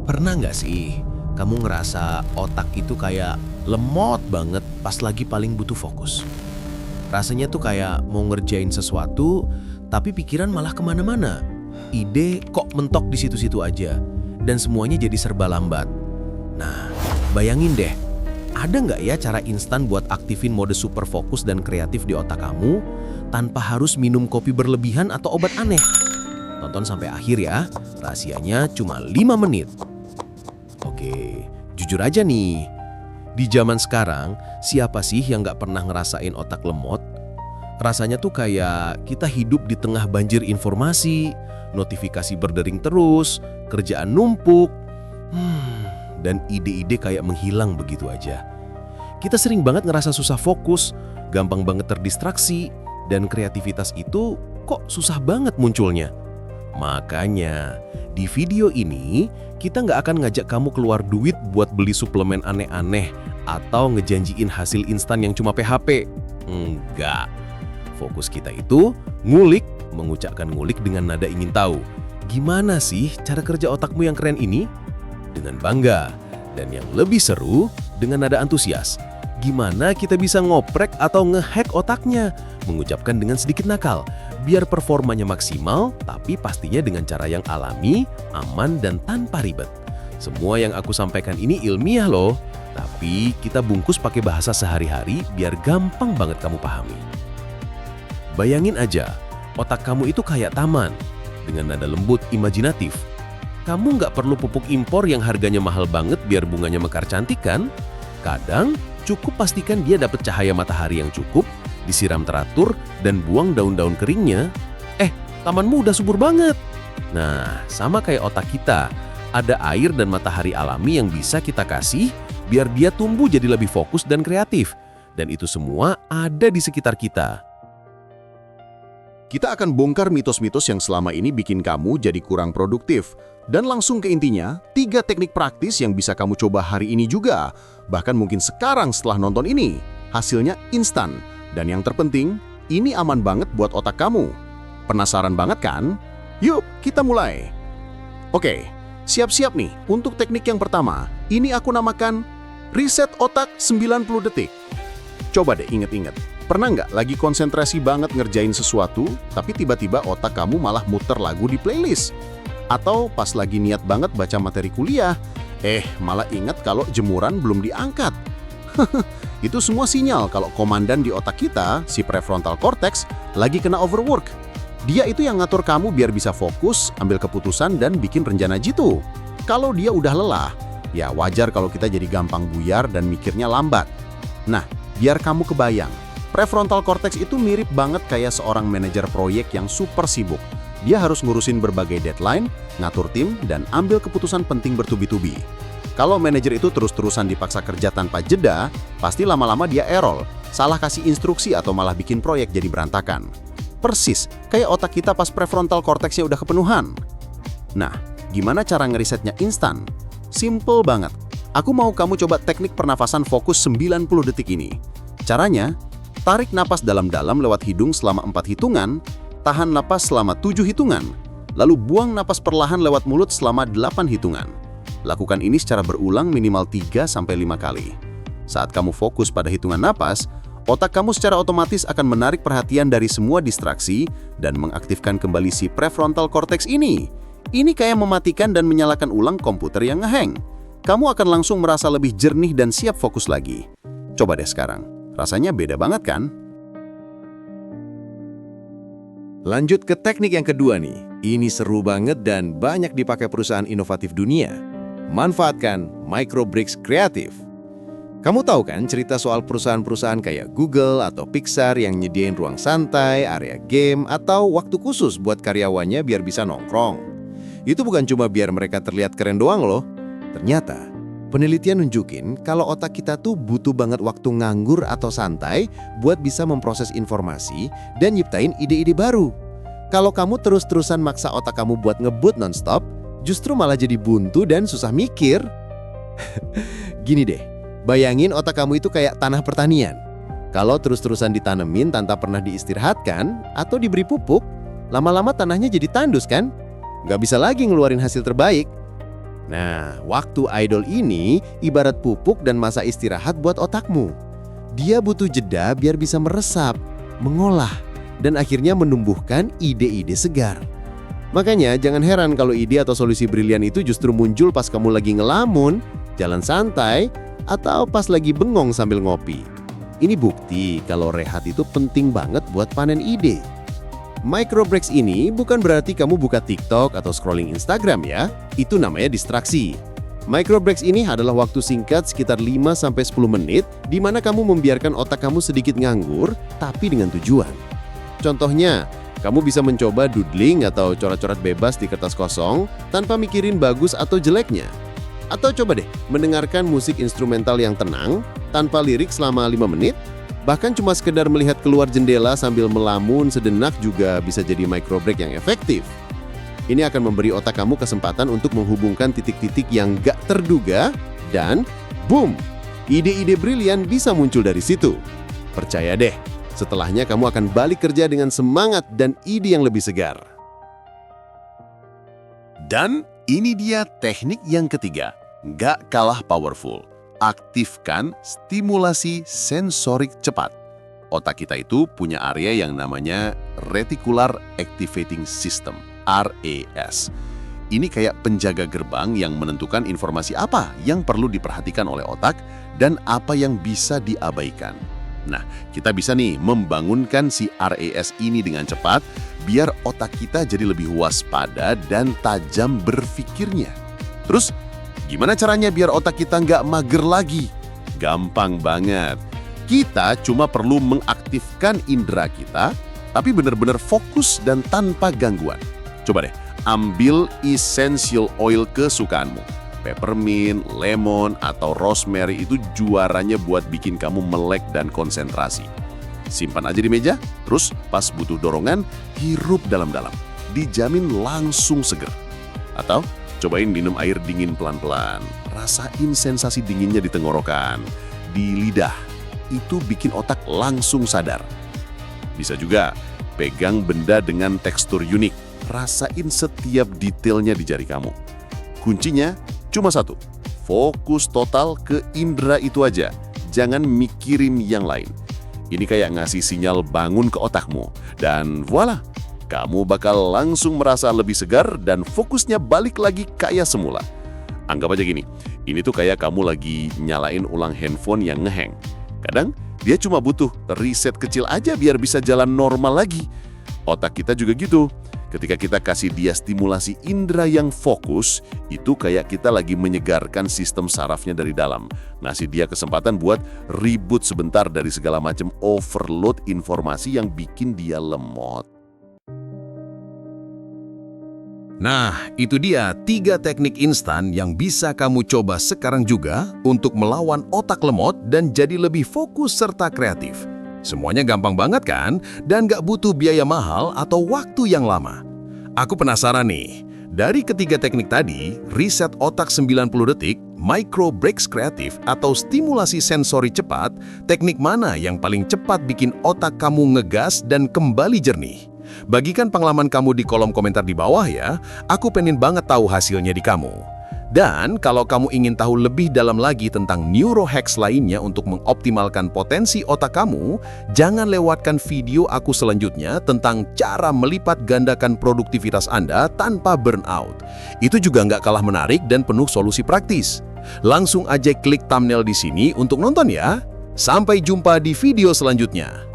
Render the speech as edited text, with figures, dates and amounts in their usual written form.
Pernah nggak sih kamu ngerasa otak itu kayak lemot banget pas lagi paling butuh fokus? Rasanya tuh kayak mau ngerjain sesuatu, tapi pikiran malah kemana-mana. Ide kok mentok di situ-situ aja, dan semuanya jadi serba lambat. Nah, bayangin deh, ada nggak ya cara instan buat aktifin mode super fokus dan kreatif di otak kamu tanpa harus minum kopi berlebihan atau obat aneh? Tonton sampai akhir ya, rahasianya cuma 5 menit. Oke, jujur aja nih, di zaman sekarang, siapa sih yang nggak pernah ngerasain otak lemot? Rasanya tuh kayak kita hidup di tengah banjir informasi, notifikasi berdering terus, kerjaan numpuk, dan ide-ide kayak menghilang begitu aja. Kita sering banget ngerasa susah fokus, gampang banget terdistraksi, dan kreativitas itu kok susah banget munculnya. Makanya, di video ini kita nggak akan ngajak kamu keluar duit buat beli suplemen aneh-aneh atau ngejanjiin hasil instan yang cuma PHP. Enggak. Fokus kita itu ngulik, mengucapkan ngulik dengan nada ingin tahu. Gimana sih cara kerja otakmu yang keren ini? Dengan bangga. Dan yang lebih seru, dengan nada antusias. Gimana kita bisa ngoprek atau ngehack otaknya? Mengucapkan dengan sedikit nakal, biar performanya maksimal, tapi pastinya dengan cara yang alami, aman, dan tanpa ribet. Semua yang aku sampaikan ini ilmiah loh, tapi kita bungkus pakai bahasa sehari-hari biar gampang banget kamu pahami. Bayangin aja, otak kamu itu kayak taman, dengan nada lembut imajinatif. Kamu nggak perlu pupuk impor yang harganya mahal banget biar bunganya mekar cantik kan? Kadang, cukup pastikan dia dapat cahaya matahari yang cukup, disiram teratur, dan buang daun-daun keringnya. Tamanmu udah subur banget. Nah, sama kayak otak kita, ada air dan matahari alami yang bisa kita kasih biar dia tumbuh jadi lebih fokus dan kreatif. Dan itu semua ada di sekitar kita. Kita akan bongkar mitos-mitos yang selama ini bikin kamu jadi kurang produktif. Dan langsung ke intinya, 3 teknik praktis yang bisa kamu coba hari ini juga. Bahkan mungkin sekarang setelah nonton ini. Hasilnya instan. Dan yang terpenting, ini aman banget buat otak kamu. Penasaran banget kan? Yuk, kita mulai. Oke, siap-siap nih untuk teknik yang pertama. Ini aku namakan Reset Otak 90 Detik. Coba deh inget-inget. Pernah nggak lagi konsentrasi banget ngerjain sesuatu, tapi tiba-tiba otak kamu malah muter lagu di playlist? Atau pas lagi niat banget baca materi kuliah, malah ingat kalau jemuran belum diangkat. Itu semua sinyal kalau komandan di otak kita, si prefrontal cortex, lagi kena overwork. Dia itu yang ngatur kamu biar bisa fokus, ambil keputusan, dan bikin rencana jitu. Kalau dia udah lelah, ya wajar kalau kita jadi gampang buyar dan mikirnya lambat. Nah, biar kamu kebayang, prefrontal cortex itu mirip banget kayak seorang manajer proyek yang super sibuk. Dia harus ngurusin berbagai deadline, ngatur tim, dan ambil keputusan penting bertubi-tubi. Kalau manajer itu terus-terusan dipaksa kerja tanpa jeda, pasti lama-lama dia error, salah kasih instruksi atau malah bikin proyek jadi berantakan. Persis, kayak otak kita pas prefrontal cortexnya udah kepenuhan. Nah, gimana cara ngerisetnya instan? Simple banget. Aku mau kamu coba teknik pernafasan fokus 90 detik ini. Caranya, tarik napas dalam-dalam lewat hidung selama 4 hitungan, tahan napas selama 7 hitungan, lalu buang napas perlahan lewat mulut selama 8 hitungan. Lakukan ini secara berulang minimal 3-5 kali. Saat kamu fokus pada hitungan napas, otak kamu secara otomatis akan menarik perhatian dari semua distraksi dan mengaktifkan kembali si prefrontal cortex ini. Ini kayak mematikan dan menyalakan ulang komputer yang ngehang. Kamu akan langsung merasa lebih jernih dan siap fokus lagi. Coba deh sekarang. Rasanya beda banget kan? Lanjut ke teknik yang kedua nih. Ini seru banget dan banyak dipakai perusahaan inovatif dunia. Manfaatkan micro breaks kreatif. Kamu tahu kan cerita soal perusahaan-perusahaan kayak Google atau Pixar yang nyediain ruang santai, area game, atau waktu khusus buat karyawannya biar bisa nongkrong. Itu bukan cuma biar mereka terlihat keren doang loh. Ternyata, penelitian nunjukin kalau otak kita tuh butuh banget waktu nganggur atau santai buat bisa memproses informasi dan nyiptain ide-ide baru. Kalau kamu terus-terusan maksa otak kamu buat ngebut nonstop, justru malah jadi buntu dan susah mikir. Gini deh, bayangin otak kamu itu kayak tanah pertanian. Kalau terus-terusan ditanemin tanpa pernah diistirahatkan atau diberi pupuk, lama-lama tanahnya jadi tandus kan? Nggak bisa lagi ngeluarin hasil terbaik. Nah, waktu idle ini ibarat pupuk dan masa istirahat buat otakmu. Dia butuh jeda biar bisa meresap, mengolah, dan akhirnya menumbuhkan ide-ide segar. Makanya jangan heran kalau ide atau solusi brilian itu justru muncul pas kamu lagi ngelamun, jalan santai, atau pas lagi bengong sambil ngopi. Ini bukti kalau rehat itu penting banget buat panen ide. Micro breaks ini bukan berarti kamu buka TikTok atau scrolling Instagram ya. Itu namanya distraksi. Micro breaks ini adalah waktu singkat sekitar 5-10 menit di mana kamu membiarkan otak kamu sedikit nganggur tapi dengan tujuan. Contohnya, kamu bisa mencoba doodling atau coret-coret bebas di kertas kosong tanpa mikirin bagus atau jeleknya. Atau coba deh mendengarkan musik instrumental yang tenang tanpa lirik selama 5 menit. Bahkan cuma sekedar melihat keluar jendela sambil melamun sejenak juga bisa jadi micro break yang efektif. Ini akan memberi otak kamu kesempatan untuk menghubungkan titik-titik yang gak terduga dan boom, ide-ide brilian bisa muncul dari situ. Percaya deh, setelahnya kamu akan balik kerja dengan semangat dan ide yang lebih segar. Dan ini dia teknik yang ketiga, gak kalah powerful. Aktifkan stimulasi sensorik cepat. Otak kita itu punya area yang namanya Reticular Activating System, RAS. Ini kayak penjaga gerbang yang menentukan informasi apa yang perlu diperhatikan oleh otak dan apa yang bisa diabaikan. Nah, kita bisa nih membangunkan si RAS ini dengan cepat biar otak kita jadi lebih waspada dan tajam berpikirnya. Terus, gimana caranya biar otak kita nggak mager lagi? Gampang banget. Kita cuma perlu mengaktifkan indera kita, tapi benar-benar fokus dan tanpa gangguan. Coba deh, ambil essential oil kesukaanmu. Peppermint, lemon, atau rosemary itu juaranya buat bikin kamu melek dan konsentrasi. Simpan aja di meja, terus pas butuh dorongan, hirup dalam-dalam. Dijamin langsung seger. Atau cobain minum air dingin pelan-pelan. Rasain sensasi dinginnya di tenggorokan, di lidah. Itu bikin otak langsung sadar. Bisa juga pegang benda dengan tekstur unik. Rasain setiap detailnya di jari kamu. Kuncinya cuma satu. Fokus total ke indera itu aja. Jangan mikirin yang lain. Ini kayak ngasih sinyal bangun ke otakmu. Dan voila! Kamu bakal langsung merasa lebih segar dan fokusnya balik lagi kayak semula. Anggap aja gini, ini tuh kayak kamu lagi nyalain ulang handphone yang ngehang. Kadang dia cuma butuh reset kecil aja biar bisa jalan normal lagi. Otak kita juga gitu. Ketika kita kasih dia stimulasi indera yang fokus, itu kayak kita lagi menyegarkan sistem sarafnya dari dalam. Ngasih dia kesempatan buat ribut sebentar dari segala macam overload informasi yang bikin dia lemot. Nah, itu dia 3 teknik instan yang bisa kamu coba sekarang juga untuk melawan otak lemot dan jadi lebih fokus serta kreatif. Semuanya gampang banget kan? Dan gak butuh biaya mahal atau waktu yang lama. Aku penasaran nih, dari ketiga teknik tadi, riset otak 90 detik, micro breaks kreatif, atau stimulasi sensori cepat, teknik mana yang paling cepat bikin otak kamu ngegas dan kembali jernih? Bagikan pengalaman kamu di kolom komentar di bawah ya, aku pengen banget tahu hasilnya di kamu. Dan kalau kamu ingin tahu lebih dalam lagi tentang neurohacks lainnya untuk mengoptimalkan potensi otak kamu, jangan lewatkan video aku selanjutnya tentang cara melipat gandakan produktivitas Anda tanpa burnout. Itu juga nggak kalah menarik dan penuh solusi praktis. Langsung aja klik thumbnail di sini untuk nonton ya. Sampai jumpa di video selanjutnya.